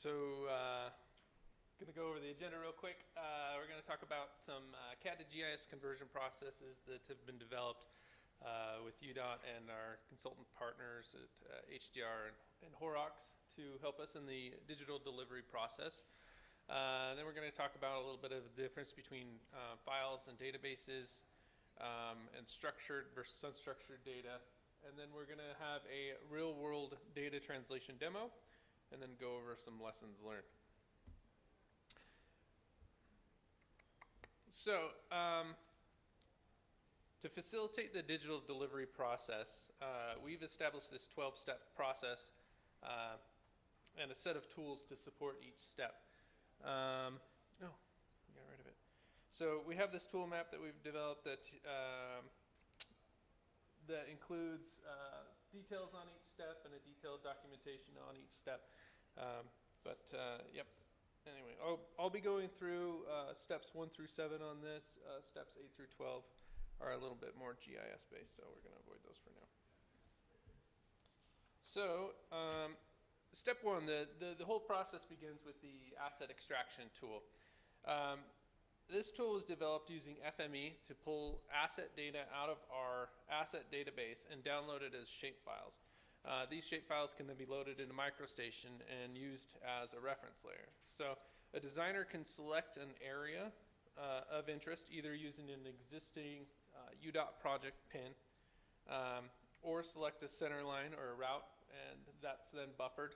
So, going to go over the agenda real quick. We're going to talk about some CAD to GIS conversion processes that have been developed with UDOT and our consultant partners at HDR and Horrocks to help us in the digital delivery process. Then we're going to talk about a little bit of the difference between files and databases and structured versus unstructured data. And then we're going to have a real-world data translation demo, and then go over some lessons learned. So, to facilitate the digital delivery process, we've established this 12-step process and a set of tools to support each step. Oh, got rid of it. So we have this tool map that we've developed that that includes details on each step and a detailed documentation on each step. Yep. Anyway, I'll be going through steps 1 through 7 on this. Steps 8 through 12 are a little bit more GIS based, so we're going to avoid those for now. So, step 1, the whole process begins with the asset extraction tool. This tool was developed using FME to pull asset data out of our asset database and download it as shapefiles. These shapefiles can then be loaded into MicroStation and used as a reference layer. So a designer can select an area of interest, either using an existing UDOT project pin, or select a center line or a route, and that's then buffered.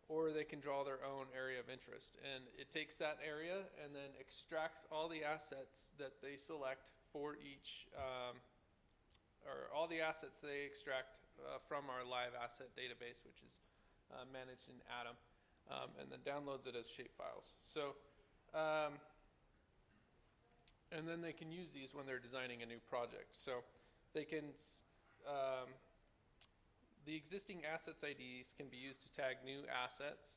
Or they can draw their own area of interest. And it takes that area and then extracts all the assets that they select for each, or all the assets they extract from our live asset database, which is managed in Atom, and then downloads it as shapefiles. So, and then they can use these when they're designing a new project. So they can, the existing assets IDs can be used to tag new assets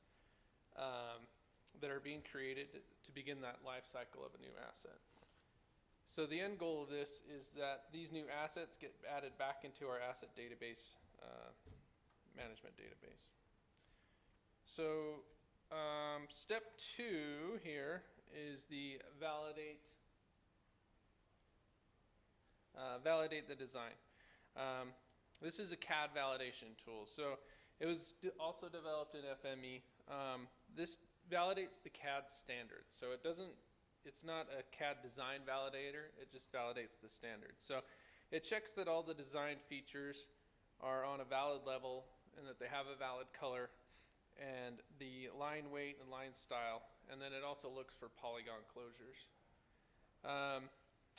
that are being created to begin that life cycle of a new asset. So the end goal of this is that these new assets get added back into our asset database, management database. So step 2 here is the validate the design. This is a CAD validation tool. So it was also developed in FME. This validates the CAD standard. So it's not a CAD design validator, it just validates the standard. So it checks that all the design features are on a valid level and that they have a valid color and the line weight and line style. And then it also looks for polygon closures.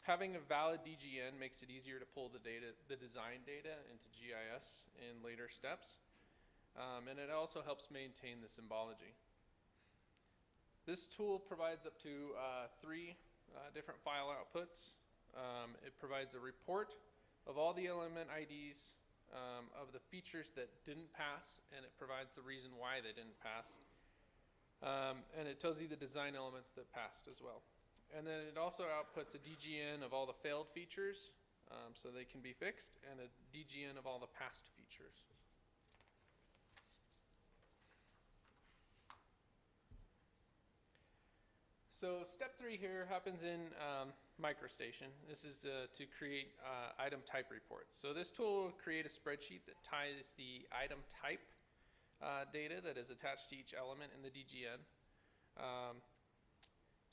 Having a valid DGN makes it easier to pull the design data into GIS in later steps. And it also helps maintain the symbology. This tool provides up to 3 different file outputs. It provides a report of all the element IDs of the features that didn't pass, and it provides the reason why they didn't pass. And it tells you the design elements that passed as well. And then it also outputs a DGN of all the failed features, so they can be fixed, and a DGN of all the passed features. So step 3 here happens in MicroStation. This is to create item type reports. So this tool will create a spreadsheet that ties the item type data that is attached to each element in the DGN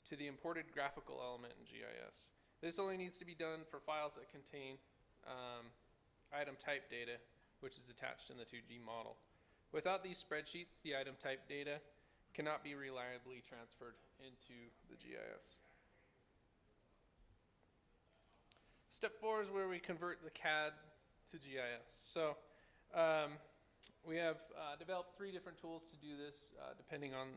to the imported graphical element in GIS. This only needs to be done for files that contain item type data, which is attached in the 2G model. Without these spreadsheets, the item type data cannot be reliably transferred into the GIS. Step 4 is where we convert the CAD to GIS. So we have developed 3 different tools to do this, depending on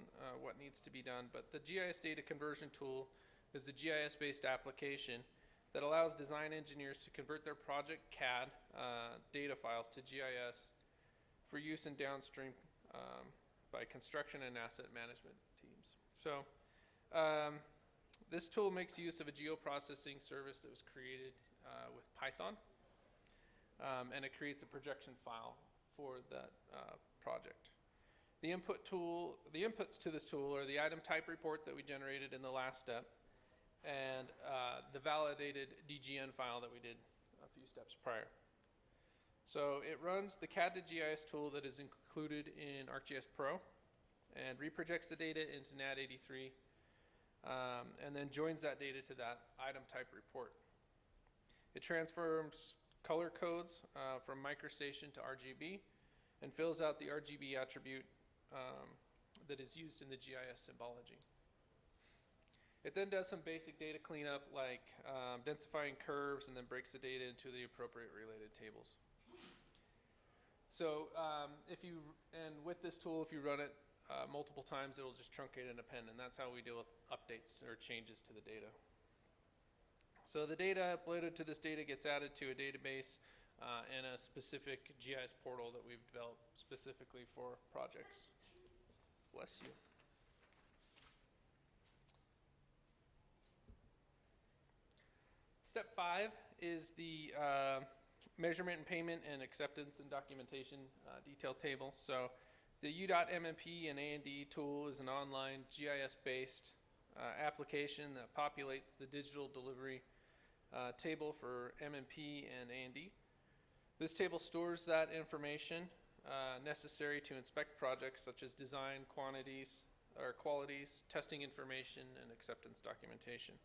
what needs to be done. But the GIS data conversion tool is a GIS-based application that allows design engineers to convert their project CAD data files to GIS for use in downstream by construction and asset management teams. So this tool makes use of a geoprocessing service that was created with Python, and it creates a projection file for that project. The inputs to this tool are the item type report that we generated in the last step, and the validated DGN file that we did a few steps prior. So it runs the CAD to GIS tool that is included in ArcGIS Pro and reprojects the data into NAD83, and then joins that data to that item type report. It transforms color codes from microstation to RGB and fills out the RGB attribute that is used in the GIS symbology. It then does some basic data cleanup like densifying curves, and then breaks the data into the appropriate related tables. So with this tool, if you run it multiple times, it'll just truncate and append, and that's how we deal with updates or changes to the data. So the data uploaded to this data gets added to a database and a specific GIS portal that we've developed specifically for projects. Bless you. Step 5 is the measurement and payment and acceptance and documentation detail table. So the U.MMP and A&D tool is an online GIS-based application that populates the digital delivery table for MMP and A&D. This table stores that information necessary to inspect projects such as design, quantities, or qualities, testing information, and acceptance documentation.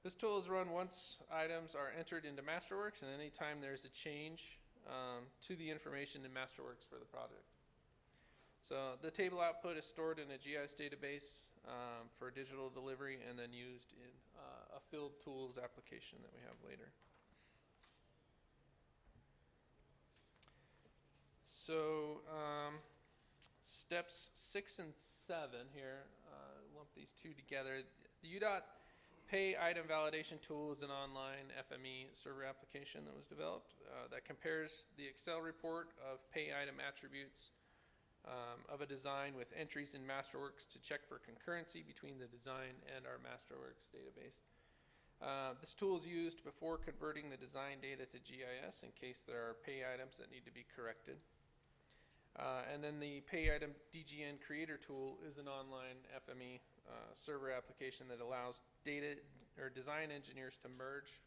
This tool is run once items are entered into Masterworks, and anytime there's a change to the information in Masterworks for the project. So the table output is stored in a GIS database for digital delivery, and then used in a field tools application that we have later. So steps 6 and 7 here, lump these two together. The U.Pay item validation tool is an online FME server application that was developed that compares the Excel report of pay item attributes of a design with entries in Masterworks to check for concurrency between the design and our Masterworks database. This tool is used before converting the design data to GIS in case there are pay items that need to be corrected. And then the pay item DGN creator tool is an online FME server application that allows data or design engineers to merge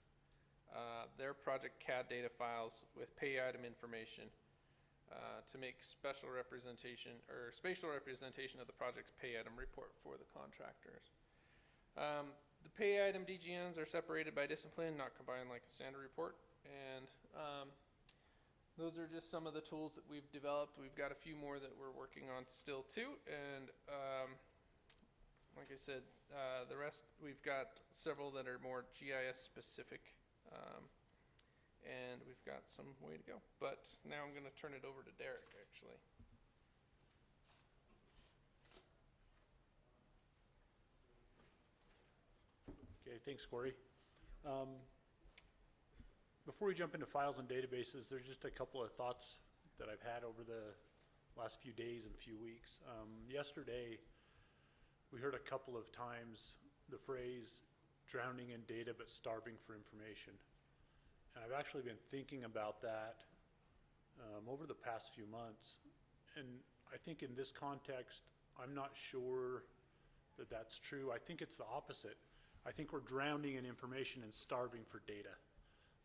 their project CAD data files with pay item information to make spatial representation of the project's pay item report for the contractors. The pay item DGNs are separated by discipline, not combined like a standard report. And those are just some of the tools that we've developed. We've got a few more that we're working on still too. And like I said, the rest, we've got several that are more GIS specific. And we've got some way to go. But now I'm going to turn it over to Derek, actually. Okay, thanks, Corey. Before we jump into files and databases, there's just a couple of thoughts that I've had over the last few days and few weeks. Yesterday, we heard a couple of times the phrase drowning in data but starving for information. And I've actually been thinking about that over the past few months. And I think in this context, I'm not sure that that's true. I think it's the opposite. I think we're drowning in information and starving for data.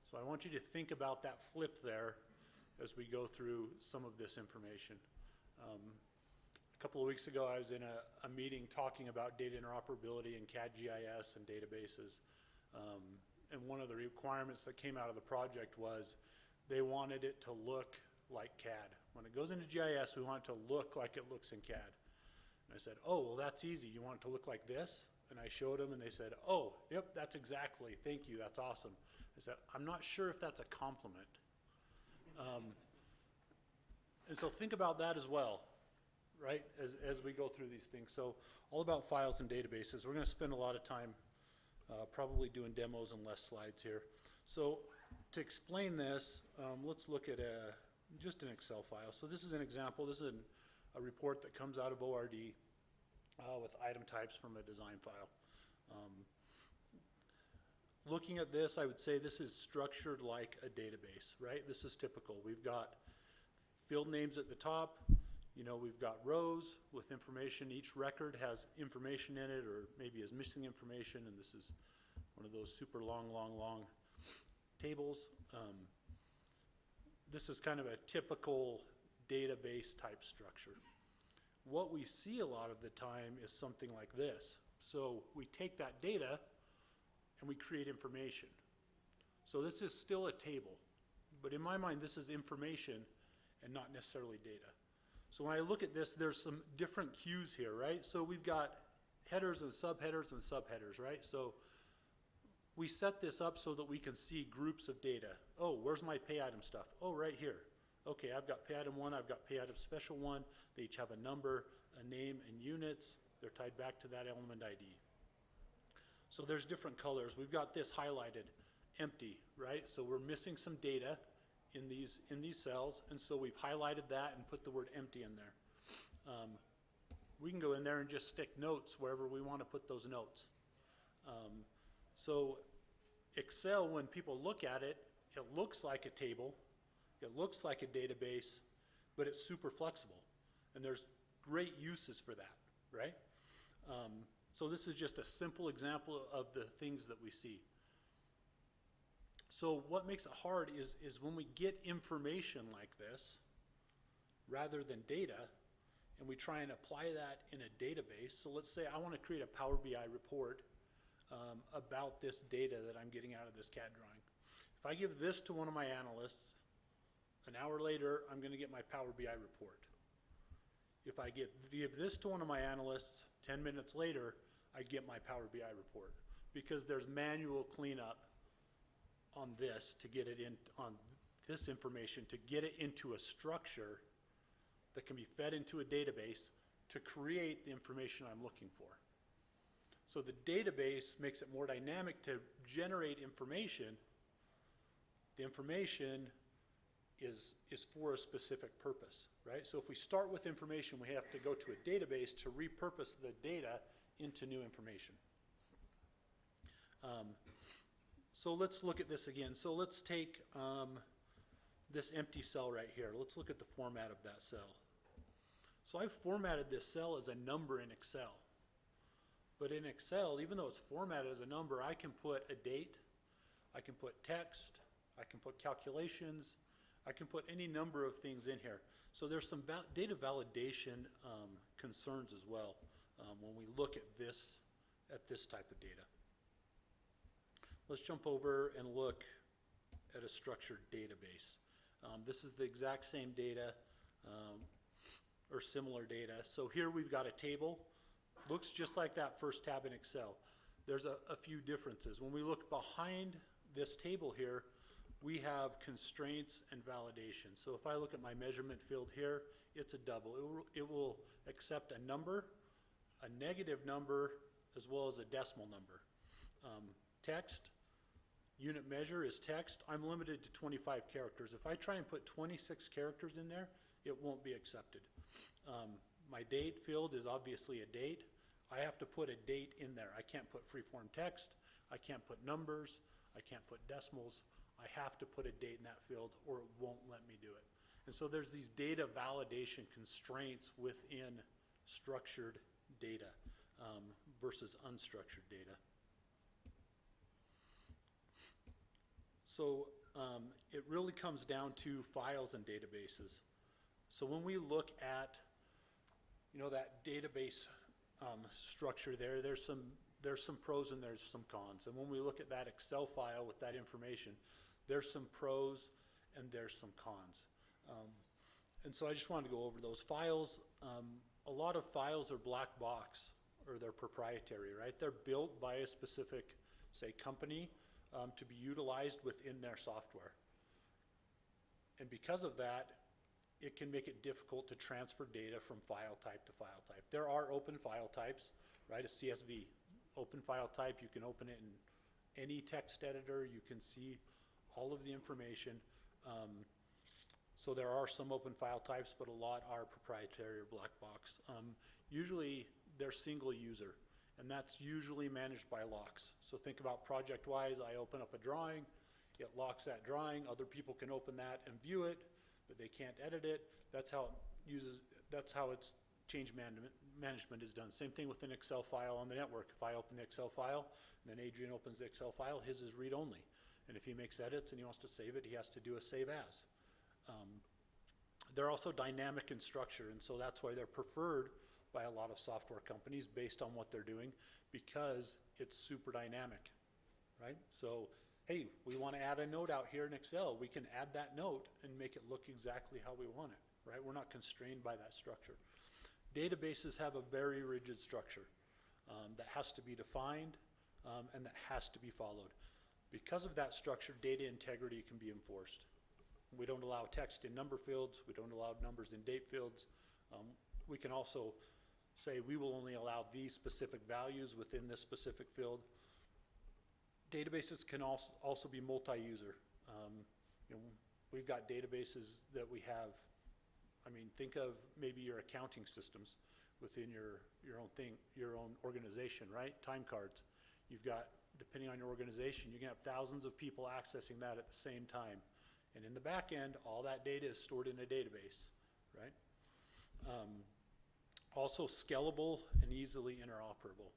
So I want you to think about that flip there as we go through some of this information. A couple of weeks ago, I was in a meeting talking about data interoperability and CAD GIS and databases. And one of the requirements that came out of the project was they wanted it to look like CAD. When it goes into GIS, we want it to look like it looks in CAD. And I said, oh, well, that's easy. You want it to look like this? And I showed them, and they said, oh, yep, that's exactly. Thank you. That's awesome. I said, I'm not sure if that's a compliment. And so think about that as well, right, as we go through these things. So all about files and databases. We're going to spend a lot of time probably doing demos and less slides here. So to explain this, let's look at just an Excel file. So this is an example. This is a report that comes out of ORD with item types from a design file. Looking at this, I would say this is structured like a database, right? This is typical. We've got field names at the top. You know, we've got rows with information. Each record has information in it, or maybe is missing information, and this is one of those super long tables. This is kind of a typical database type structure. What we see a lot of the time is something like this. So we take that data and we create information. So this is still a table, but in my mind this is information and not necessarily data. So when I look at this, there's some different cues here, right? So we've got headers and subheaders, right? So we set this up so that we can see groups of data. Oh, where's my pay item stuff? Oh, right here. Okay, I've got pay item 1, I've got pay item special 1. They each have a number, a name, and units. They're tied back to that element ID. So there's different colors. We've got this highlighted, empty, right? So we're missing some data in these cells, and so we've highlighted that and put the word empty in there. We can go in there and just stick notes wherever we want to put those notes. So Excel, when people look at it, it looks like a table, it looks like a database, but it's super flexible. And there's great uses for that, right? So this is just a simple example of the things that we see. So what makes it hard is when we get information like this, rather than data, and we try and apply that in a database. So let's say I want to create a Power BI report about this data that I'm getting out of this CAD drawing. If I give this to one of my analysts, an hour later, I'm going to get my Power BI report. If I give this to one of my analysts, 10 minutes later, I get my Power BI report, because there's manual cleanup on this to get it in, on this information, to get it into a structure that can be fed into a database to create the information I'm looking for. So the database makes it more dynamic to generate information. The information is for a specific purpose, right? So if we start with information, we have to go to a database to repurpose the data into new information. So let's look at this again. So let's take this empty cell right here. Let's look at the format of that cell. So I've formatted this cell as a number in Excel. But in Excel, even though it's formatted as a number, I can put a date, I can put text, I can put calculations, I can put any number of things in here. So there's some data validation concerns as well when we look at this type of data. Let's jump over and look at a structured database. This is the exact same data or similar data. So here we've got a table. Looks just like that first tab in Excel. There's a few differences. When we look behind this table here, we have constraints and validation. So if I look at my measurement field here, it's a double. It will accept a number, a negative number, as well as a decimal number. Text, unit measure is text. I'm limited to 25 characters. If I try and put 26 characters in there, it won't be accepted. My date field is obviously a date. I have to put a date in there. I can't put freeform text. I can't put numbers. I can't put decimals. I have to put a date in that field or it won't let me do it. And so there's these data validation constraints within structured data versus unstructured data. So it really comes down to files and databases. So when we look at that database structure there's some pros and there's some cons. And when we look at that Excel file with that information, there's some pros and there's some cons. And so I just wanted to go over those files. A lot of files are black box or they're proprietary, right? They're built by a specific, say, company to be utilized within their software. And because of that, it can make it difficult to transfer data from file type to file type. There are open file types, right? A CSV, open file type, you can open it in any text editor, you can see all of the information. So there are some open file types, but a lot are proprietary or black box. Usually they're single user, and that's usually managed by locks. So think about project-wise, I open up a drawing, it locks that drawing, other people can open that and view it, but they can't edit it. That's how it that's how it's change management is done. Same thing with an Excel file on the network. If I open the Excel file, and then Adrian opens the Excel file, his is read only. And if he makes edits and he wants to save it, he has to do a save as. They're also dynamic in structure, and so that's why they're preferred by a lot of software companies based on what they're doing, because it's super dynamic, right? So, hey, we want to add a note out here in Excel. We can add that note and make it look exactly how we want it, right? We're not constrained by that structure. Databases have a very rigid structure that has to be defined and that has to be followed. Because of that structure, data integrity can be enforced. We don't allow text in number fields. We don't allow numbers in date fields. We can also say we will only allow these specific values within this specific field. Databases can also be multi-user. You know, we've got databases that we have. I mean, think of maybe your accounting systems within your own organization, right? Time cards. You've got, depending on your organization, you can have thousands of people accessing that at the same time. And in the back end, all that data is stored in a database, right? Also scalable and easily interoperable.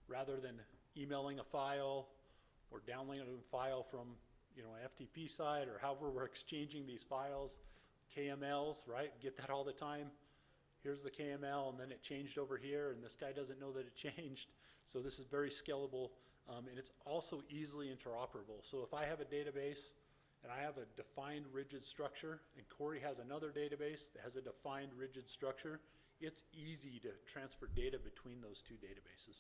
Rather than emailing a file or downloading a file from, you know, an FTP site or however we're exchanging these files, KMLs, right? Get that all the time. Here's the KML, and then it changed over here, and this guy doesn't know that it changed. So this is very scalable, and it's also easily interoperable. So if I have a database and I have a defined rigid structure, and Corey has another database that has a defined rigid structure, it's easy to transfer data between those two databases.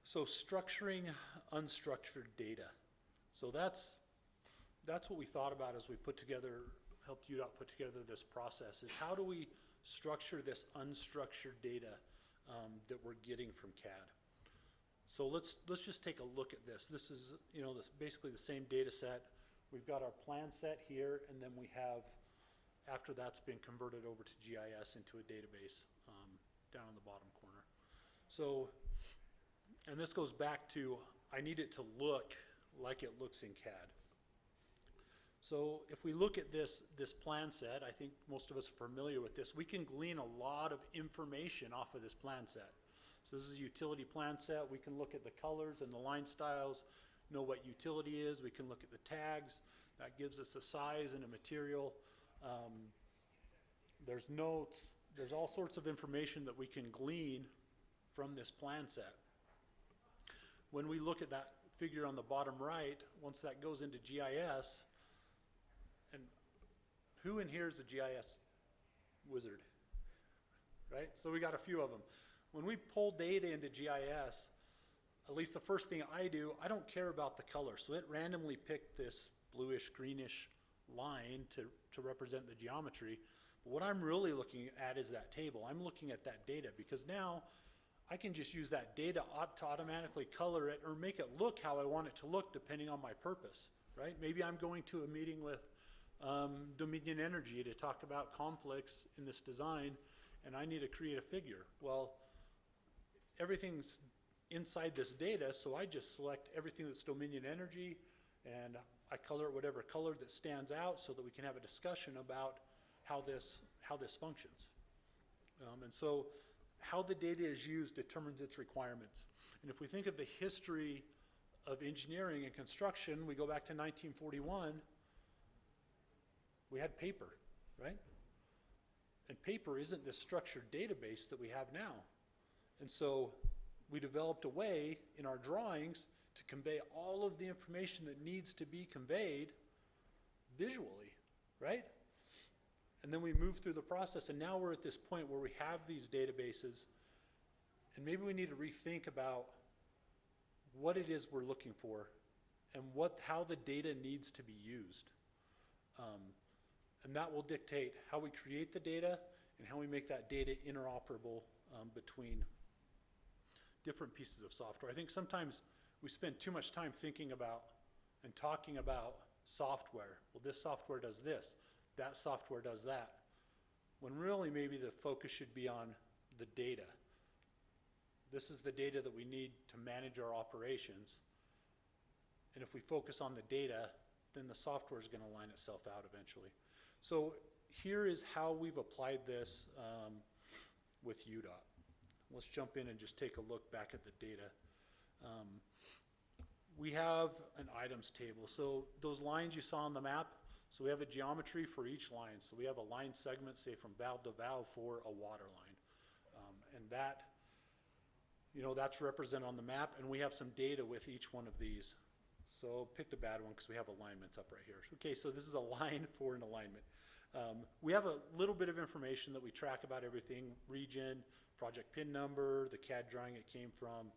So structuring unstructured data. So that's what we thought about as we helped UDOT put together this process, is how do we structure this unstructured data that we're getting from CAD. So let's just take a look at this. This is, you know, this basically the same data set. We've got our plan set here, and then we have, after that's been converted over to GIS into a database down in the bottom corner. So, and this goes back to, I need it to look like it looks in CAD. So if we look at this plan set, I think most of us are familiar with this. We can glean a lot of information off of this plan set. So this is a utility plan set. We can look at the colors and the line styles, know what utility is. We can look at the tags. That gives us a size and a material. There's notes. There's all sorts of information that we can glean from this plan set. When we look at that figure on the bottom right, once that goes into GIS, and who in here is a GIS wizard, right? So we got a few of them. When we pull data into GIS, at least the first thing I do, I don't care about the color. So it randomly picked this bluish, greenish line to represent the geometry. But what I'm really looking at is that table. I'm looking at that data, because now I can just use that data to automatically color it or make it look how I want it to look depending on my purpose, right? Maybe I'm going to a meeting with Dominion Energy to talk about conflicts in this design, and I need to create a figure. Well, everything's inside this data, so I just select everything that's Dominion Energy, and I color it whatever color that stands out so that we can have a discussion about how this functions. And so how the data is used determines its requirements. And if we think of the history of engineering and construction, we go back to 1941, we had paper, right? And paper isn't this structured database that we have now. And so we developed a way in our drawings to convey all of the information that needs to be conveyed visually, right? And then we move through the process, and now we're at this point where we have these databases, and maybe we need to rethink about what it is we're looking for and how the data needs to be used. And that will dictate how we create the data and how we make that data interoperable between different pieces of software. I think sometimes we spend too much time thinking about and talking about software. Well, this software does this, that software does that, when really maybe the focus should be on the data. This is the data that we need to manage our operations. And if we focus on the data, then the software is going to line itself out eventually. So here is how we've applied this with UDOT. Let's jump in and just take a look back at the data. We have an items table. So those lines you saw on the map, so we have a geometry for each line. So we have a line segment, say from valve to valve for a water line. And that, that's represented on the map, and we have some data with each one of these. So picked a bad one because we have alignments up right here. Okay, so this is a line for an alignment. We have a little bit of information that we track about everything: region, project pin number, the CAD drawing it came from,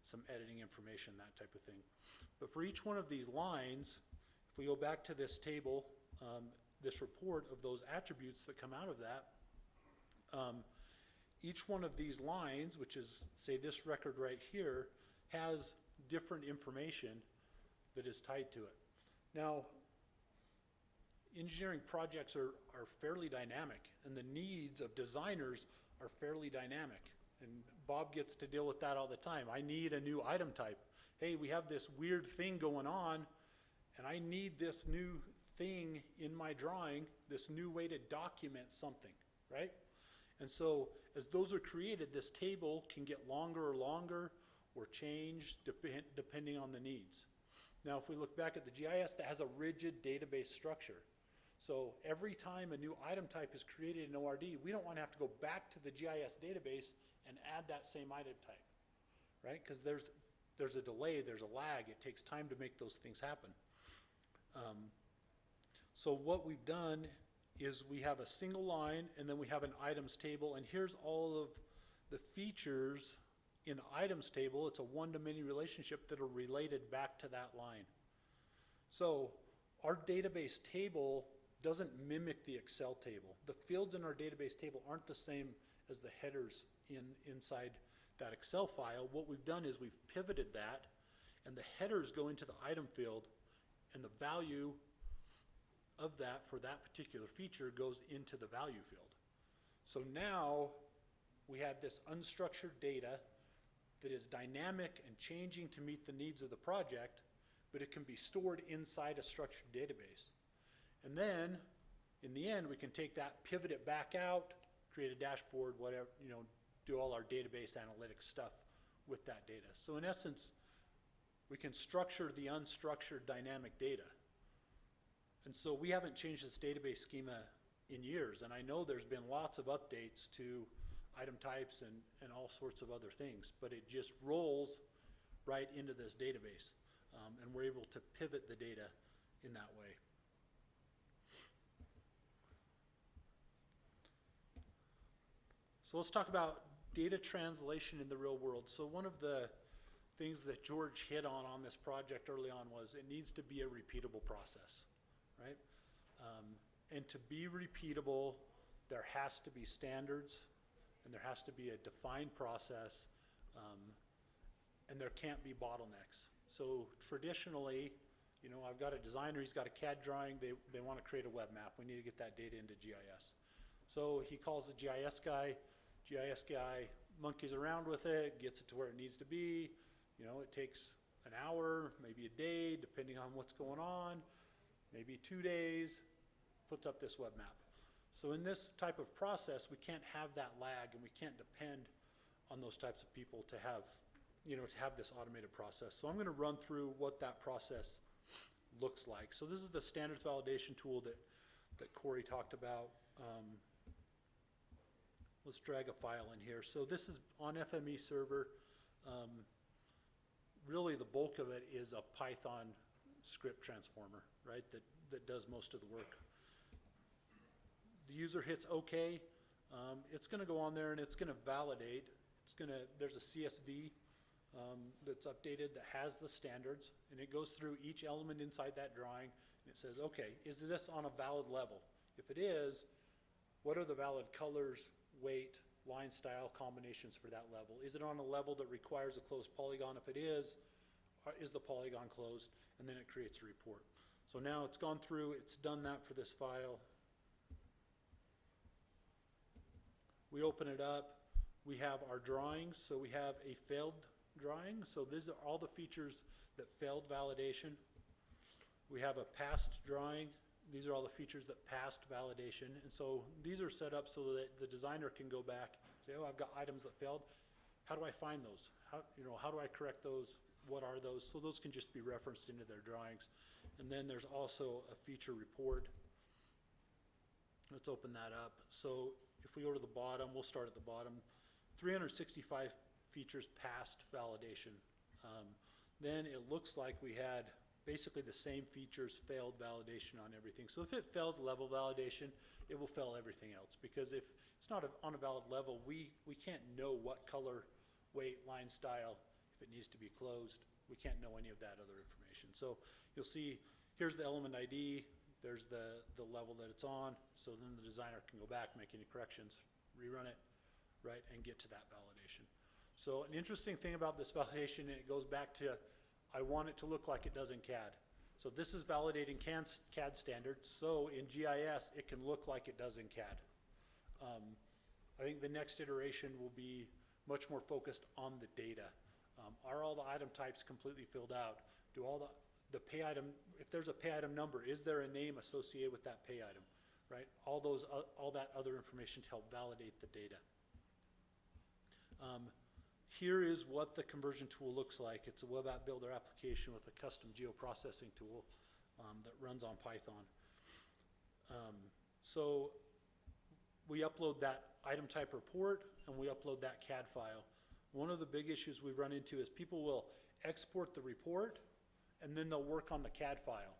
some editing information, that type of thing. But for each one of these lines, if we go back to this table, this report of those attributes that come out of that, each one of these lines, which is, say, this record right here, has different information that is tied to it. Now, engineering projects are fairly dynamic, and the needs of designers are fairly dynamic. And Bob gets to deal with that all the time. I need a new item type. Hey, we have this weird thing going on, and I need this new thing in my drawing, this new way to document something, right? And so as those are created, this table can get longer or change depending on the needs. Now, if we look back at the GIS, that has a rigid database structure. So every time a new item type is created in ORD, we don't want to have to go back to the GIS database and add that same item type, right? Because there's a delay, there's a lag. It takes time to make those things happen. So what we've done is we have a single line, and then we have an items table, and here's all of the features in the items table. It's a one-to-many relationship that are related back to that line. So our database table doesn't mimic the Excel table. The fields in our database table aren't the same as the headers inside that Excel file. What we've done is we've pivoted that, and the headers go into the item field, and the value of that for that particular feature goes into the value field. So now we have this unstructured data that is dynamic and changing to meet the needs of the project, but it can be stored inside a structured database. And then in the end, we can take that, pivot it back out, create a dashboard, whatever, do all our database analytics stuff with that data. So in essence, we can structure the unstructured dynamic data. And so we haven't changed this database schema in years, and I know there's been lots of updates to item types and all sorts of other things, but it just rolls right into this database, and we're able to pivot the data in that way. So let's talk about data translation in the real world. So one of the things that George hit on this project early on was it needs to be a repeatable process, right? And to be repeatable, there has to be standards, and there has to be a defined process, and there can't be bottlenecks. So traditionally, I've got a designer, he's got a CAD drawing, they want to create a web map. We need to get that data into GIS. So he calls the GIS guy monkeys around with it, gets it to where it needs to be. It takes an hour, maybe a day, depending on what's going on, maybe 2 days, puts up this web map. So in this type of process, we can't have that lag, and we can't depend on those types of people to have, to have this automated process. So I'm going to run through what that process looks like. So this is the standards validation tool that Corey talked about. Let's drag a file in here. So this is on FME server. Really the bulk of it is a Python script transformer, right, that does most of the work. The user hits OK. It's going to go on there and it's going to validate. There's a CSV that's updated that has the standards, and it goes through each element inside that drawing, and it says, okay, is this on a valid level? If it is, what are the valid colors, weight, line style combinations for that level? Is it on a level that requires a closed polygon? If it is the polygon closed? And then it creates a report. So now it's gone through, it's done that for this file. We open it up, we have our drawings. So we have a failed drawing. So these are all the features that failed validation. We have a passed drawing. these are all the features that passed validation. And so these are set up so that the designer can go back, say, oh, I've got items that failed. How do I find those? How do I correct those? What are those? So those can just be referenced into their drawings. And then there's also a feature report. Let's open that up. So if we go to the bottom, we'll start at the bottom. 365 features passed validation. Then it looks like we had basically the same features failed validation on everything. So if it fails level validation, it will fail everything else, because if it's not on a valid level, we can't know what color, weight, line, style, if it needs to be closed. We can't know any of that other information. So you'll see here's the element ID, there's the level that it's on, so then the designer can go back, make any corrections, rerun it, right, and get to that validation. So an interesting thing about this validation, and it goes back to, I want it to look like it does in CAD. So this is validating CAD standards, so in GIS it can look like it does in CAD. I think the next iteration will be much more focused on the data. Are all the item types completely filled out? Do all the pay item, if there's a pay item number, is there a name associated with that pay item, right? All that other information to help validate the data. Here is what the conversion tool looks like. It's a web app builder application with a custom geoprocessing tool that runs on Python. So we upload that item type report and we upload that CAD file. One of the big issues we've run into is people will export the report and then they'll work on the CAD file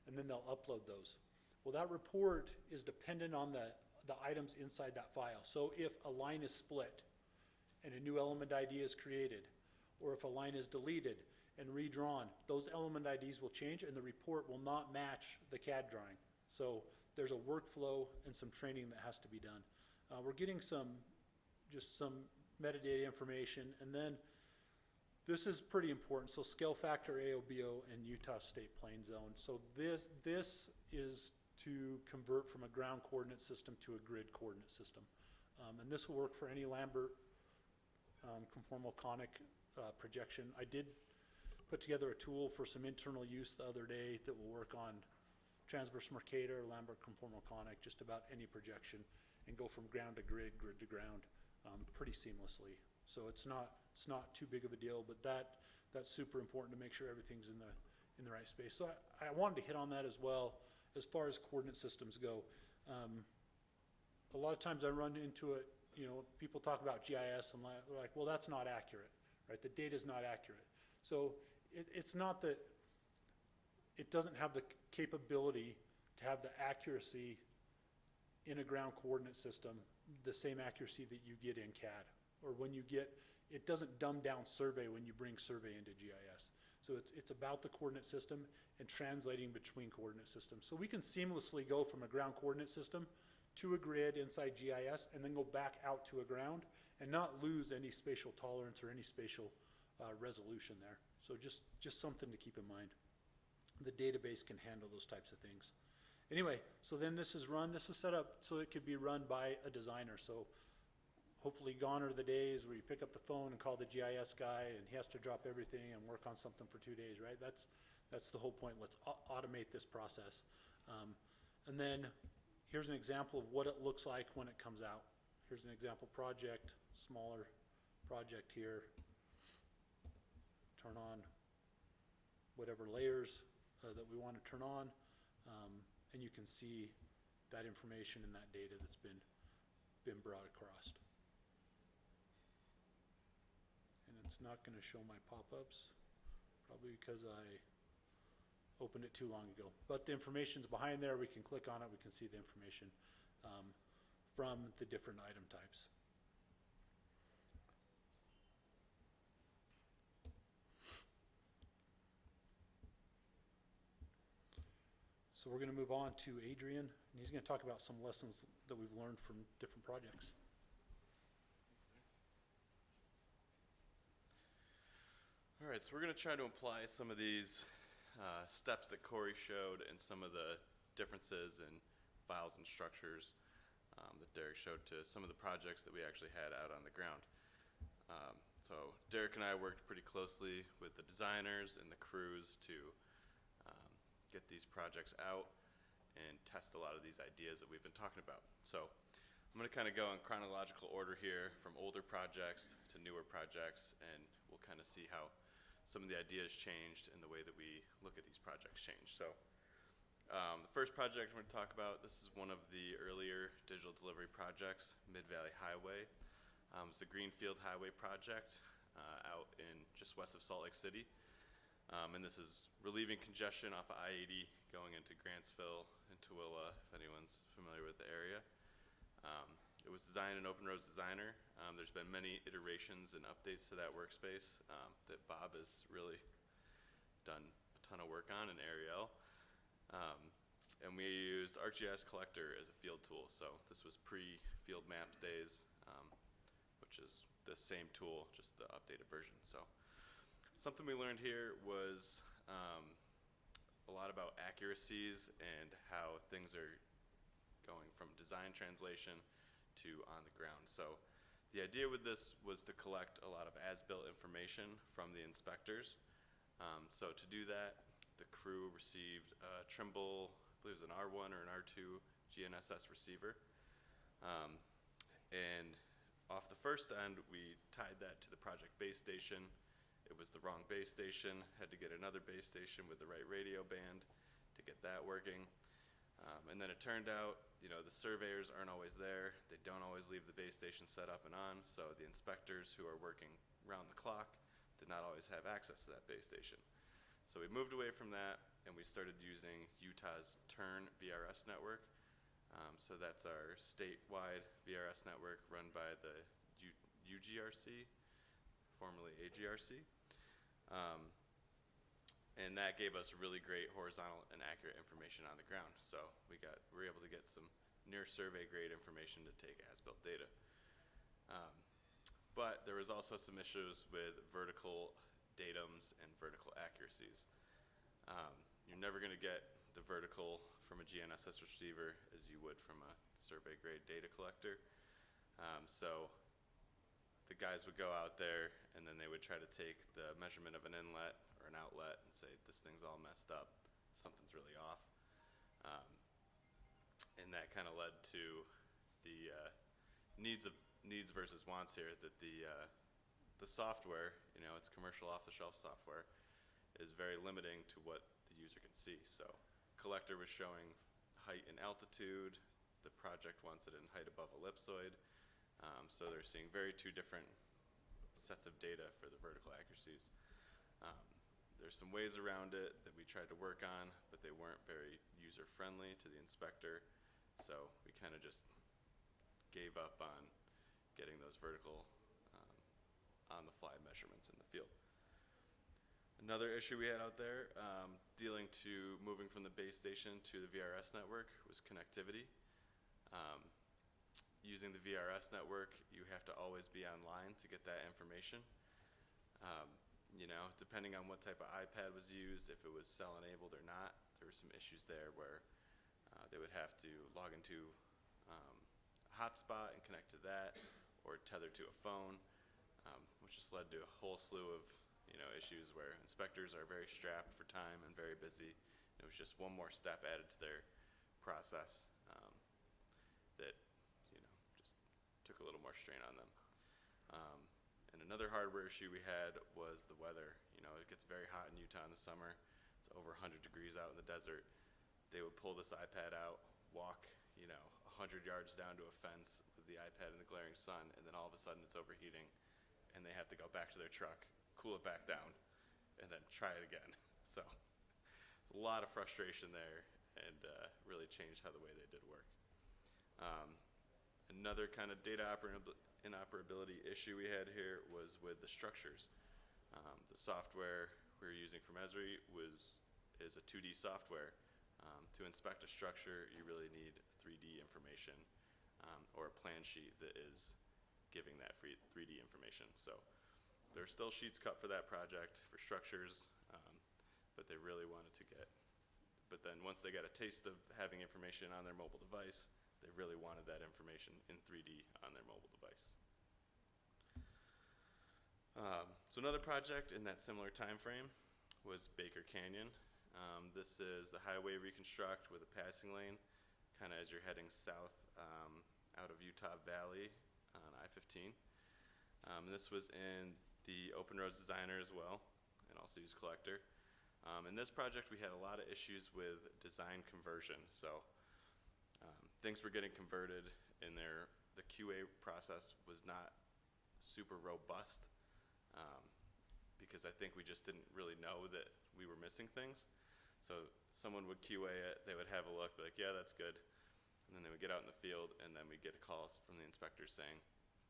and then they'll upload those. Well, that report is dependent on the items inside that file. So if a line is split and a new element ID is created, or if a line is deleted and redrawn, those element IDs will change and the report will not match the CAD drawing. So there's a workflow and some training that has to be done. We're getting just some metadata information, and then this is pretty important. So scale factor, AOBO, and Utah State Plain Zone. So this is to convert from a ground coordinate system to a grid coordinate system. And this will work for any Lambert conformal conic projection. I did put together a tool for some internal use the other day that will work on transverse Mercator, Lambert conformal conic, just about any projection, and go from ground to grid, grid to ground pretty seamlessly. So it's not too big of a deal, but that's super important to make sure everything's in the right space. So I wanted to hit on that as well as far as coordinate systems go. A lot of times I run into it, people talk about GIS and they're like, well, that's not accurate, right? The data's not accurate. So it's not that it doesn't have the capability to have the accuracy in a ground coordinate system, the same accuracy that you get in CAD, or when you get, it doesn't dumb down survey when you bring survey into GIS. So it's about the coordinate system and translating between coordinate systems. So we can seamlessly go from a ground coordinate system to a grid inside GIS and then go back out to a ground and not lose any spatial tolerance or any spatial resolution there. So just something to keep in mind. The database can handle those types of things. Anyway, so then this is set up so it could be run by a designer. So hopefully gone are the days where you pick up the phone and call the GIS guy and he has to drop everything and work on something for 2 days, right? That's the whole point. Let's automate this process. And then here's an example of what it looks like when it comes out. Here's an example project, smaller project here. Turn on whatever layers that we want to turn on, and you can see that information and that data that's been brought across. And it's not going to show my pop-ups, probably because I opened it too long ago. But the information's behind there. We can click on it. We can see the information from the different item types. So we're going to move on to Adrian, and he's going to talk about some lessons that we've learned from different projects. All right, so we're going to try to apply some of these steps that Corey showed and some of the differences in files and structures that Derek showed to some of the projects that we actually had out on the ground. So Derek and I worked pretty closely with the designers and the crews to get these projects out, and test a lot of these ideas that we've been talking about. So I'm going to kind of go in chronological order here from older projects to newer projects, and we'll kind of see how some of the ideas changed and the way that we look at these projects changed. So the first project I'm going to talk about, this is one of the earlier digital delivery projects, Mid-Valley Highway. It's a greenfield highway project out in just west of Salt Lake City. And this is relieving congestion off of I-80 going into Grantsville and Tooele, if anyone's familiar with the area. It was designed in Open Roads Designer. There's been many iterations and updates to that workspace that Bob has really done a ton of work on, and Ariel. And we used ArcGIS Collector as a field tool. So this was pre-field maps days, which is the same tool, just the updated version. So something we learned here was a lot about accuracies and how things are going from design translation to on the ground. So the idea with this was to collect a lot of as-built information from the inspectors. So to do that, the crew received a Trimble, I believe it was an R1 or an R2 GNSS receiver. And off the first end, we tied that to the project base station. It was the wrong base station, had to get another base station with the right radio band to get that working. And then it turned out, you know, the surveyors aren't always there. They don't always leave the base station set up and on, so the inspectors who are working round the clock did not always have access to that base station. So we moved away from that, and we started using Utah's TURN VRS network. So that's our statewide VRS network run by the UGRC, formerly AGRC. And that gave us really great horizontal and accurate information on the ground. So we were able to get some near survey grade information to take as-built data. But there was also some issues with vertical datums and vertical accuracies. You're never going to get the vertical from a GNSS receiver as you would from a survey grade data collector. So the guys would go out there and then they would try to take the measurement of an inlet or an outlet and say, this thing's all messed up, something's really off. And that kind of led to the needs versus wants here, that the software, you know, it's commercial off-the-shelf software, is very limiting to what the user can see. So collector was showing height and altitude. The project wants it in height above ellipsoid. So they're seeing two different sets of data for the vertical accuracies. There's some ways around it that we tried to work on, but they weren't very user-friendly to the inspector. So we kind of just gave up on getting those vertical on-the-fly measurements in the field. Another issue we had out there, dealing to moving from the base station to the VRS network, was connectivity. Using the VRS network, you have to always be online to get that information. You know, depending on what type of iPad was used, if it was cell-enabled or not, there were some issues there where they would have to log into a hotspot and connect to that, or tether to a phone, which just led to a whole slew of issues where inspectors are very strapped for time and very busy. It was just one more step added to their process that just took a little more strain on them. And another hardware issue we had was the weather. It gets very hot in Utah in the summer. It's over 100 degrees out in the desert. They would pull this iPad out, walk 100 yards down to a fence with the iPad in the glaring sun, and then all of a sudden it's overheating, and they have to go back to their truck, cool it back down, and then try it again. So a lot of frustration there, and really changed how the way they did work. Another kind of data interoperability issue we had here was with the structures. The software we were using from Esri is a 2D software. To inspect a structure, you really need 3D information or a plan sheet that is giving that 3D information. So there are still sheets cut for that project for structures, but they really wanted to but then once they got a taste of having information on their mobile device, they really wanted that information in 3D on their mobile device. So another project in that similar time frame was Baker Canyon. This is a highway reconstruct with a passing lane, kind of as you're heading south out of Utah Valley on I-15. This was in the Open Roads Designer as well, and also used Collector. In this project, we had a lot of issues with design conversion. So things were getting converted in there. The QA process was not super robust because I think we just didn't really know that we were missing things. So someone would QA it, they would have a look, be like, yeah, that's good. And then they would get out in the field, and then we'd get calls from the inspectors saying,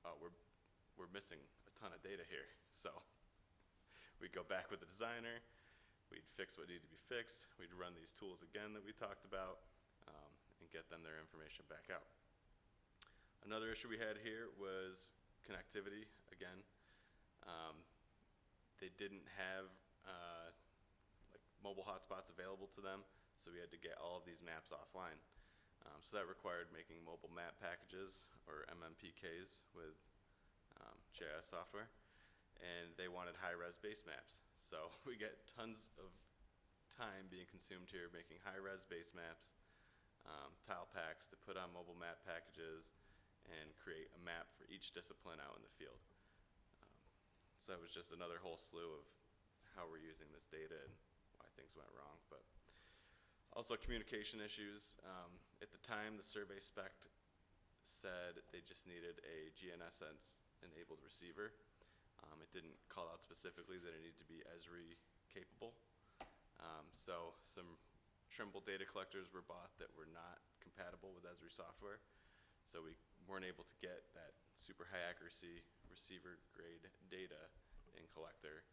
oh, we're missing a ton of data here. So we'd go back with the designer, we'd fix what needed to be fixed, we'd run these tools again that we talked about, and get them their information back out. Another issue we had here was connectivity, again. They didn't have like mobile hotspots available to them, so we had to get all of these maps offline. So that required making mobile map packages, or MMPKs, with GIS software, and they wanted high-res base maps. So we get tons of time being consumed here making high-res base maps, tile packs to put on mobile map packages, and create a map for each discipline out in the field. So that was just another whole slew of how we're using this data and why things went wrong. But also communication issues. At the time, the survey spec said they just needed a GNSS-enabled receiver. It didn't call out specifically that it needed to be Esri capable. So some Trimble data collectors were bought that were not compatible with Esri software. So we weren't able to get that super high accuracy receiver grade data in Collector.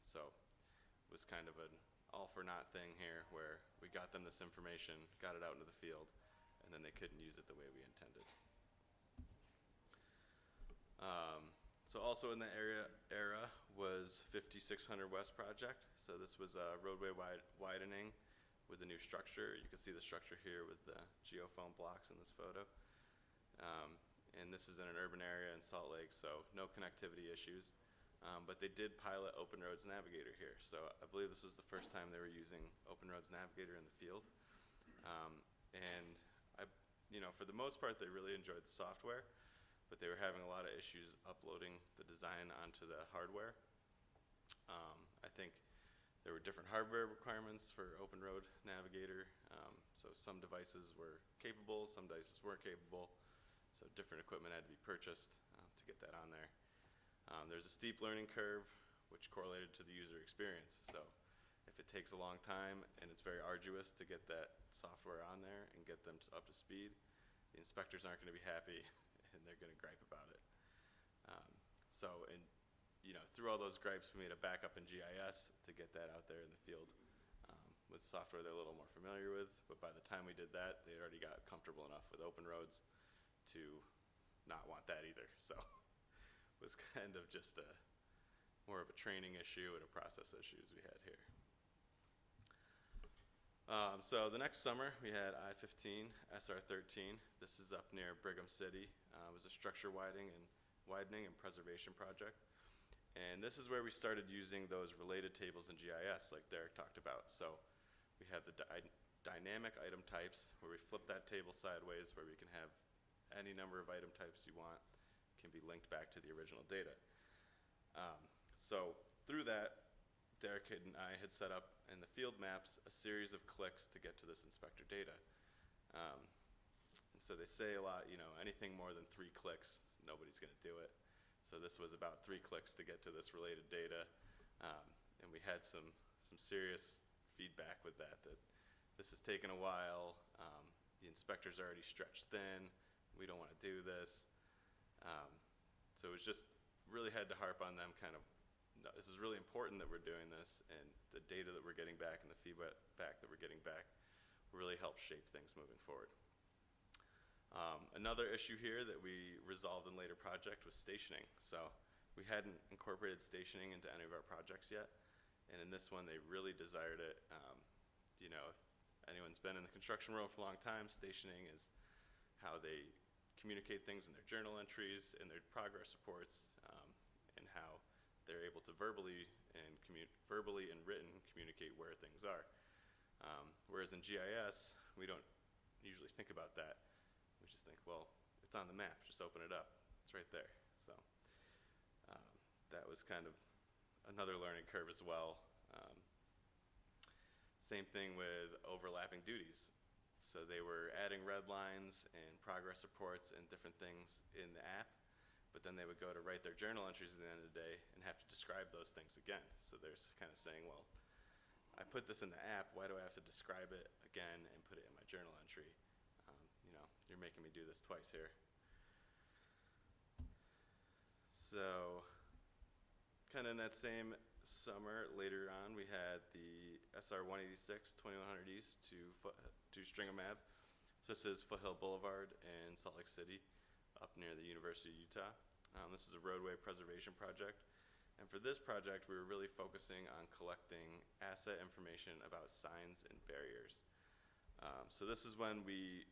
So it was kind of an all for naught thing here where we got them this information, got it out into the field, and then they couldn't use it the way we intended. So also in that era was 5600 West project. So this was a roadway widening with a new structure. You can see the structure here with the geofoam blocks in this photo. And this is in an urban area in Salt Lake, so no connectivity issues. But they did pilot Open Roads Navigator here. So I believe this was the first time they were using Open Roads Navigator in the field. And for the most part, they really enjoyed the software, but they were having a lot of issues uploading the design onto the hardware. I think there were different hardware requirements for Open Road Navigator. So some devices were capable, some devices weren't capable. So different equipment had to be purchased to get that on there. There's a steep learning curve, which correlated to the user experience. So if it takes a long time and it's very arduous to get that software on there and get them up to speed, the inspectors aren't going to be happy and they're going to gripe about it. Through all those gripes, we made a backup in GIS to get that out there in the field with software they're a little more familiar with. But by the time we did that, they already got comfortable enough with Open Roads to not want that either. So it was kind of just more of a training issue and a process issue as we had here. So the next summer we had I-15, SR-13. This is up near Brigham City. It was a structure widening and preservation project. And this is where we started using those related tables in GIS like Derek talked about. So we have the dynamic item types where we flip that table sideways where we can have any number of item types you want can be linked back to the original data. So through that, Derek and I had set up in the field maps a series of clicks to get to this inspector data. And so they say a lot, anything more than 3 clicks, nobody's going to do it. So this was about 3 clicks to get to this related data. And we had some serious feedback with that this has taken a while. The inspector's already stretched thin. We don't want to do this. So it was just really had to harp on them kind of, no, this is really important that we're doing this, and the data that we're getting back and the feedback that we're getting back really helps shape things moving forward. Another issue here that we resolved in later project was stationing. So we hadn't incorporated stationing into any of our projects yet, and in this one they really desired it. If anyone's been in the construction world for a long time, stationing is how they communicate things in their journal entries, in their progress reports, and how they're able to verbally and written communicate where things are. Whereas in GIS, we don't usually think about that. We just think, well, it's on the map, just open it up. It's right there. So that was kind of another learning curve as well. Same thing with overlapping duties. So they were adding red lines and progress reports and different things in the app, but then they would go to write their journal entries at the end of the day and have to describe those things again. So they're kind of saying, well, I put this in the app, why do I have to describe it again and put it in my journal entry? You know, you're making me do this twice here. So kind of in that same summer, later on, we had the SR 186 2100 East to Stringham Ave. So this is Foothill Boulevard in Salt Lake City, up near the University of Utah. This is a roadway preservation project. And for this project, we were really focusing on collecting asset information about signs and barriers. So this is when we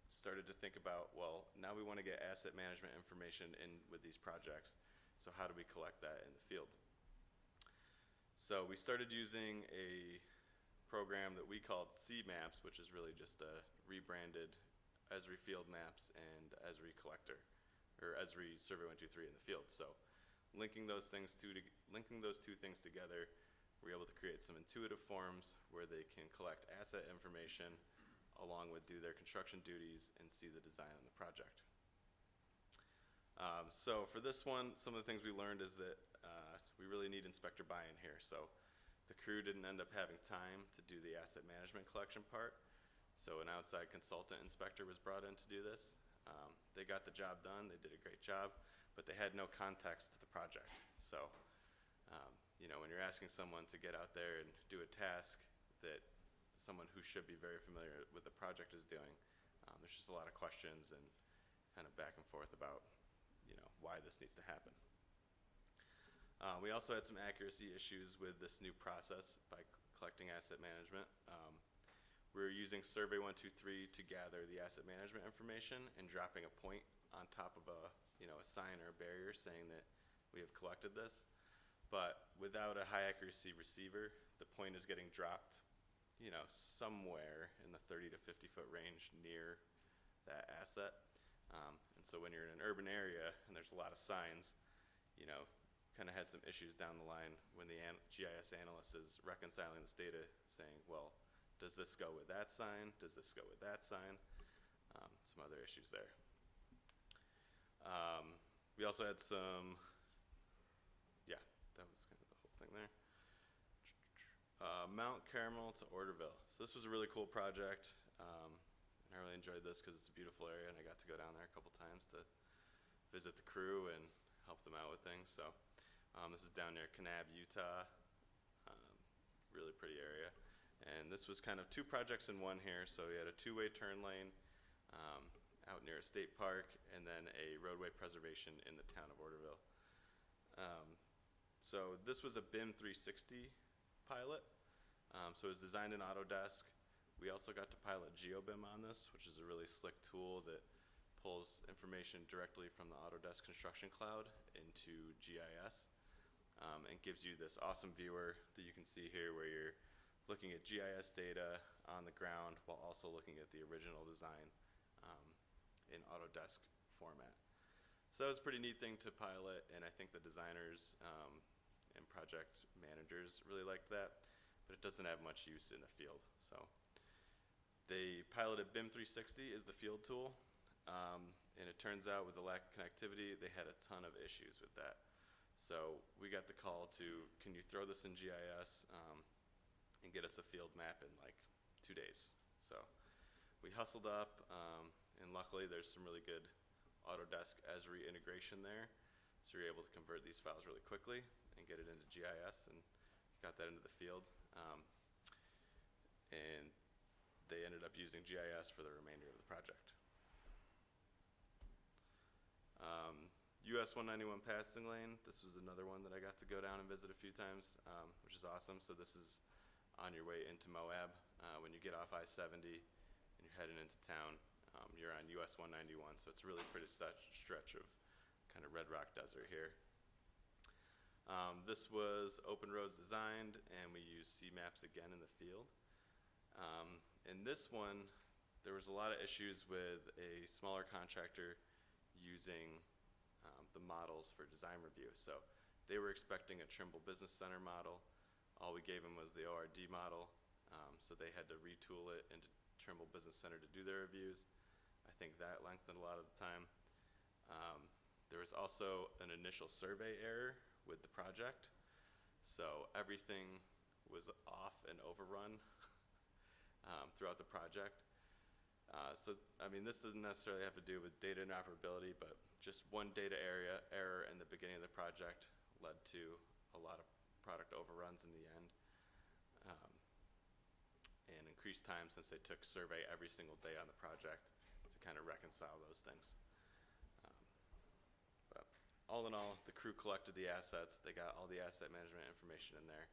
started to think about, well, now we want to get asset management information in with these projects. So how do we collect that in the field? So we started using a program that we called C-Maps, which is really just a rebranded Esri Field Maps and Esri Collector, or Esri Survey 123 in the field. So linking those two things together, we're able to create some intuitive forms where they can collect asset information along with do their construction duties and see the design on the project. So for this one, some of the things we learned is that we really need inspector buy-in here. So the crew didn't end up having time to do the asset management collection part. So an outside consultant inspector was brought in to do this. They got the job done, they did a great job, but they had no context to the project. So, you know, when you're asking someone to get out there and do a task that someone who should be very familiar with the project is doing, there's just a lot of questions and kind of back and forth about, you know, why this needs to happen. We also had some accuracy issues with this new process by collecting asset management. We were using Survey 123 to gather the asset management information and dropping a point on top of a sign or a barrier saying that we have collected this. But without a high accuracy receiver, the point is getting dropped, you know, somewhere in the 30 to 50 foot range near that asset. And so when you're in an urban area and there's a lot of signs, you know, kind of had some issues down the line when the GIS analyst is reconciling this data saying, well, does this go with that sign? Does this go with that sign? Some other issues there. We also had some, yeah, that was kind of the whole thing there. Mount Carmel to Orderville. So this was a really cool project. And I really enjoyed this because it's a beautiful area and I got to go down there a couple times to visit the crew and help them out with things. So this is down near Kanab, Utah. Really pretty area. And this was kind of two projects in one here. So we had a two-way turn lane out near a state park and then a roadway preservation in the town of Orderville. So this was a BIM 360 pilot. So it was designed in Autodesk. We also got to pilot GeoBIM on this, which is a really slick tool that pulls information directly from the Autodesk Construction Cloud into GIS and gives you this awesome viewer that you can see here where you're looking at GIS data on the ground while also looking at the original design in Autodesk format. So that was a pretty neat thing to pilot, and I think the designers and project managers really liked that, but it doesn't have much use in the field. So they piloted BIM 360 as the field tool, and it turns out with the lack of connectivity, they had a ton of issues with that. So we got the call to, can you throw this in GIS and get us a field map in like 2 days? So we hustled up, and luckily there's some really good Autodesk Esri integration there. So you're able to convert these files really quickly and get it into GIS, and got that into the field. And they ended up using GIS for the remainder of the project. US 191 passing lane, this was another one that I got to go down and visit a few times, which is awesome. So this is on your way into Moab. When you get off I-70 and you're heading into town, you're on US 191, so it's a really pretty stretch of kind of red rock desert here. This was open roads designed, and we used C-Maps again in the field. In this one, there was a lot of issues with a smaller contractor using the models for design review. So they were expecting a Trimble Business Center model. All we gave them was the ORD model, so they had to retool it into Trimble Business Center to do their reviews. I think that lengthened a lot of the time. There was also an initial survey error with the project, so everything was off and overrun throughout the project. So, I mean, this doesn't necessarily have to do with data interoperability, but just one data error in the beginning of the project led to a lot of product overruns in the end, and increased time since they took survey every single day on the project to kind of reconcile those things. But all in all, the crew collected the assets. They got all the asset management information in there.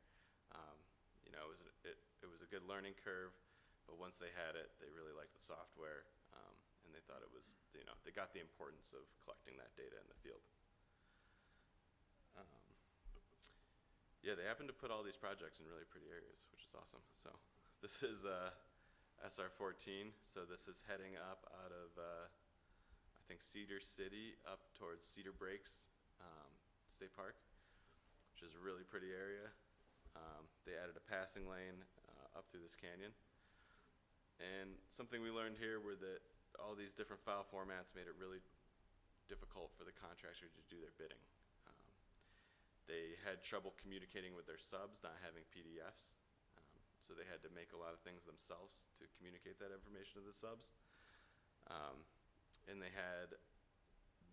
You know, it was a good learning curve. But once they had it, they really liked the software, and they thought it was, you know, they got the importance of collecting that data in the field. Yeah, they happen to put all these projects in really pretty areas, which is awesome. So this is SR14. So this is heading up out of, I think, Cedar City up towards Cedar Breaks State Park, which is a really pretty area. They added a passing lane up through this canyon. And something we learned here were that all these different file formats made it really difficult for the contractor to do their bidding. They had trouble communicating with their subs, not having PDFs. So they had to make a lot of things themselves to communicate that information to the subs. And they had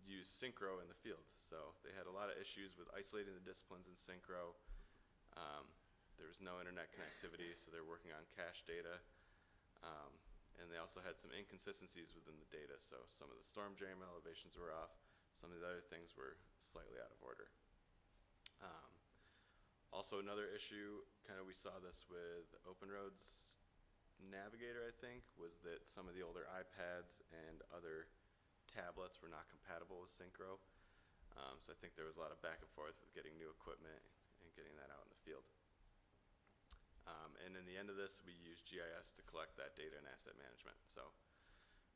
used Synchro in the field. So they had a lot of issues with isolating the disciplines in Synchro. There was no internet connectivity, so they're working on cache data. And they also had some inconsistencies within the data, so some of the storm drain elevations were off, some of the other things were slightly out of order. Also another issue, kind of we saw this with Open Roads Navigator, I think, was that some of the older iPads and other tablets were not compatible with Synchro. So I think there was a lot of back and forth with getting new equipment and getting that out in the field. And in the end of this, we used GIS to collect that data and asset management. So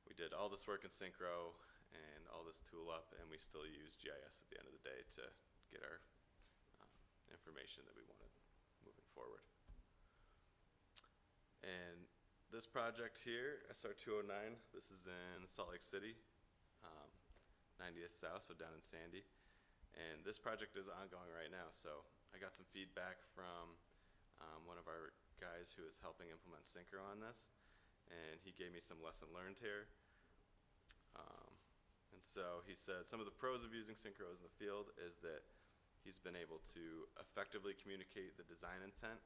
we did all this work in Synchro and all this tool up, and we still use GIS at the end of the day to get our information that we wanted moving forward. And this project here, SR209, this is in Salt Lake City, 90th South, so down in Sandy. And this project is ongoing right now. So I got some feedback from one of our guys who is helping implement Synchro on this, and he gave me some lesson learned here. And so he said some of the pros of using Synchro in the field is that he's been able to effectively communicate the design intent.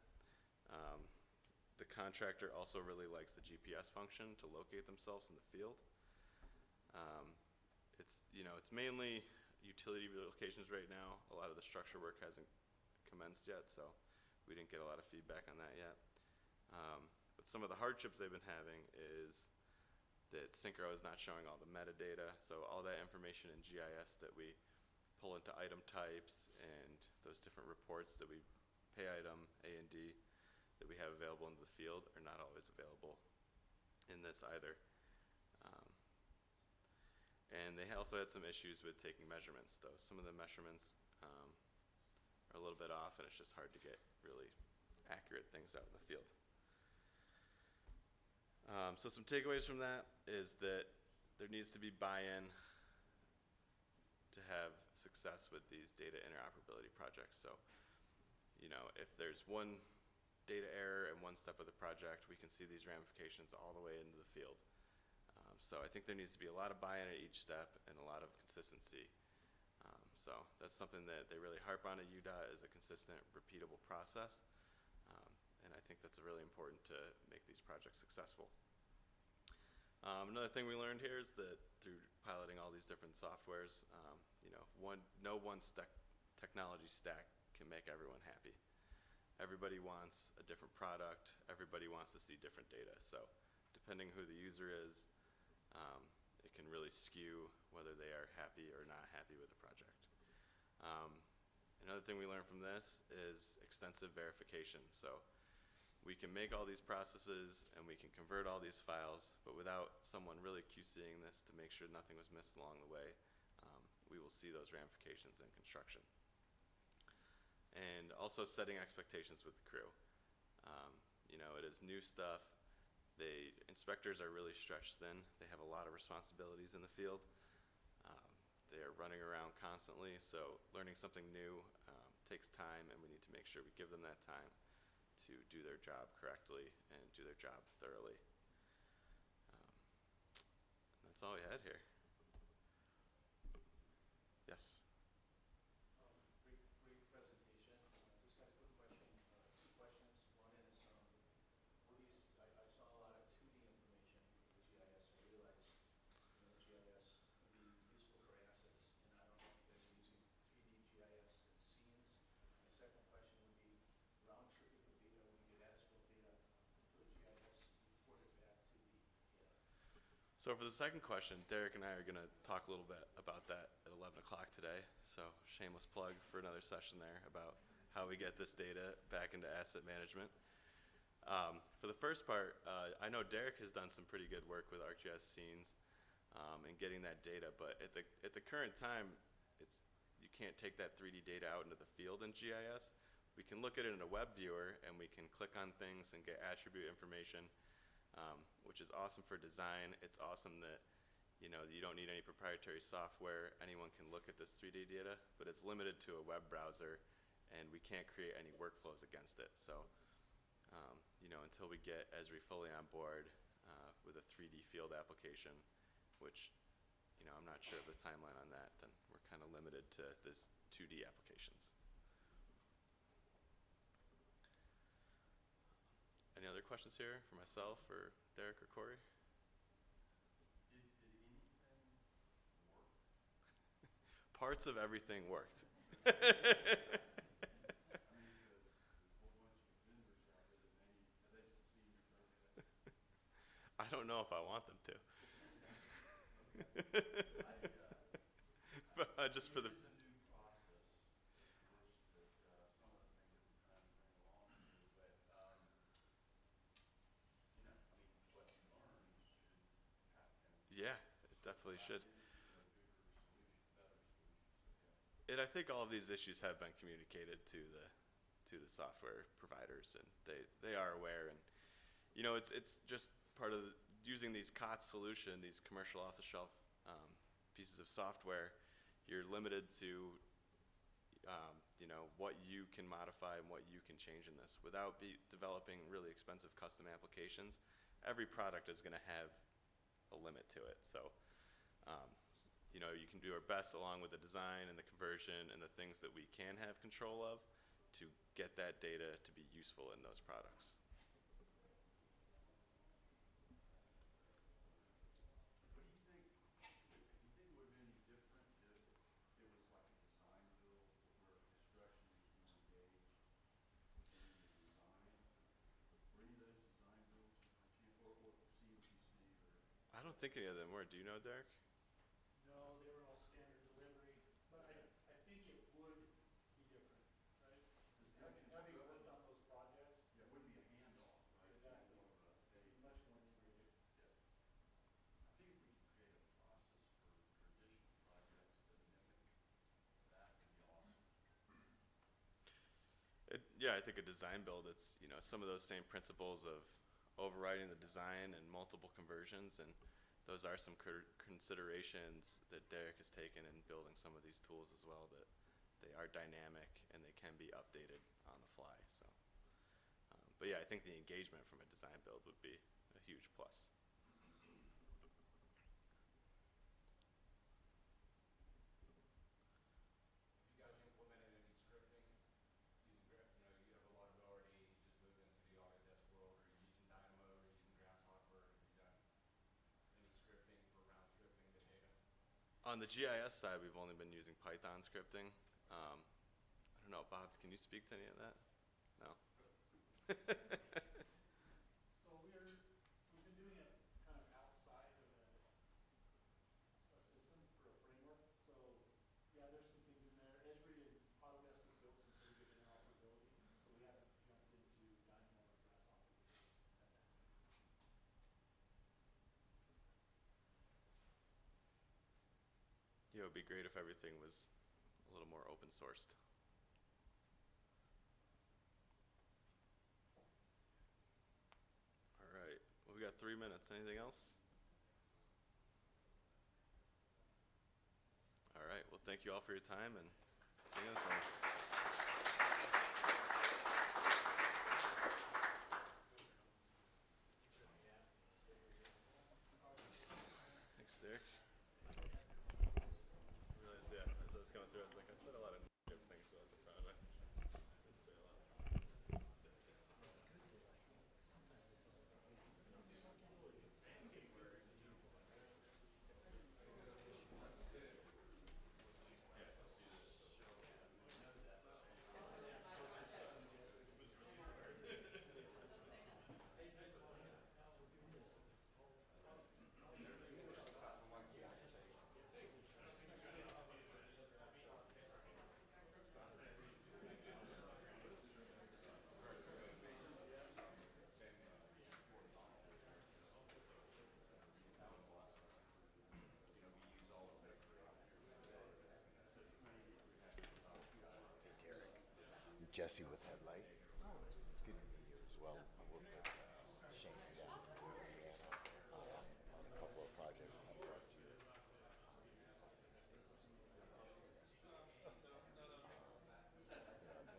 The contractor also really likes the GPS function to locate themselves in the field. It's mainly utility locations right now. A lot of the structure work hasn't commenced yet, so we didn't get a lot of feedback on that yet. But some of the hardships they've been having is that Synchro is not showing all the metadata, so all that information in GIS that we pull into item types and those different reports that we pay item A and D that we have available in the field are not always available in this either. And they also had some issues with taking measurements, though. Some of the measurements are a little bit off, and it's just hard to get really accurate things out in the field. So some takeaways from that is that there needs to be buy-in to have success with these data interoperability projects. So, if there's one data error in one step of the project, we can see these ramifications all the way into the field. So I think there needs to be a lot of buy-in at each step and a lot of consistency. So that's something that they really harp on at UDOT is a consistent, repeatable process. And I think that's really important to make these projects successful. Another thing we learned here is that through piloting all these different softwares, no one technology stack can make everyone happy. Everybody wants a different product. Everybody wants to see different data. So depending who the user is, it can really skew whether they are happy or not happy with the project. Another thing we learned from this is extensive verification. So we can make all these processes and we can convert all these files, but without someone really QCing this to make sure nothing was missed along the way, we will see those ramifications in construction. And also setting expectations with the crew. You know, it is new stuff. Inspectors are really stretched thin. They have a lot of responsibilities in the field. They are running around constantly, so learning something new takes time, and we need to make sure we give them that time to do their job correctly and do their job thoroughly. That's all we had here. Yes? Great presentation. Just got a quick question, two questions. One is, I saw a lot of 2D information with the GIS. I realized, GIS can be useful for assets, and I don't know if you guys are using 3D GIS and scenes. My second question would be round tripping of data when you get as-built data into a GIS, report it back to the So for the second question, Derek and I are going to talk a little bit about that at 11 o'clock today. So shameless plug for another session there about how we get this data back into asset management. For the first part, I know Derek has done some pretty good work with ArcGIS scenes and getting that data, but at the current time, you can't take that 3D data out into the field in GIS. We can look at it in a web viewer and we can click on things and get attribute information, which is awesome for design. It's awesome that you don't need any proprietary software. Anyone can look at this 3D data, but it's limited to a web browser, and we can't create any workflows against it. So, until we get Esri fully on board with a 3D field application, which, I'm not sure of the timeline on that, then we're kind of limited to this 2D applications. Any other questions here for myself or Derek or Corey? Did anything work? Parts of everything worked. I don't know if I want them to. But just for the. It's a new process, that some of the things that we're trying to bring along here, but, what you learn should happen. Yeah, it definitely should. Better solutions. And I think all of these issues have been communicated to the software providers, and they are aware. And it's just part of using these COTS solution, these commercial off-the-shelf pieces of software. You're limited to what you can modify and what you can change in this without developing really expensive custom applications. Every product is going to have a limit to it. So you can do our best along with the design and the conversion and the things that we can have control of to get that data to be useful in those products. What do you think it would have been different if it was like a design build where construction was more engaged in the design? Were any of those design builds or CMPC or? I don't think any of them were. Do you know, Derek? No, they were all standard delivery, but I think it would be different, right? Having worked on those projects. Yeah, it wouldn't be a handoff, right? Exactly. More of a Much more integrated. Yeah. I think if we could create a process for traditional projects that mimic that would be awesome. Yeah, I think a design build, it's some of those same principles of overriding the design and multiple conversions, and those are some considerations that Derek has taken in building some of these tools as well, that they are dynamic and they can be updated on the fly. So, but yeah, I think the engagement from a design build would be a huge plus. Have you guys implemented any scripting using you have a lot of already just moved into the Autodesk world. Are you using Dynamo or using Grasshopper? Have you done any scripting for round tripping the data? On the GIS side, we've only been using Python scripting. I don't know, Bob, can you speak to any of that? No? So we've been doing it kind of outside of a system for a framework. So yeah, there's some things in there. Esri and Autodesk have built some pretty good interoperability. So we haven't jumped into Dynamo or Grasshopper it'd be great if everything was a little more open sourced. All right, well, we got 3 minutes. Anything else? All right, well, thank you all for your time, and see you next time. Thanks, Derek. I realized, yeah, as I was going through, I was like, I said a lot of negative things about the project. I didn't say a lot. Hey Derek, I'm Jesse with Headlight. Good to meet you as well. I work with Shane down in Louisiana on a couple of projects that I've worked with. I've been in a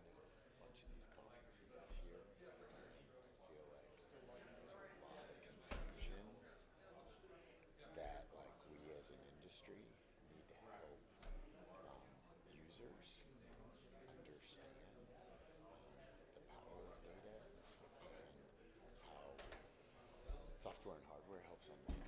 bunch of these conferences this year. I feel like there's a lot of confusion that like we as an industry need to help users understand the power of data and how software and hardware helps unlock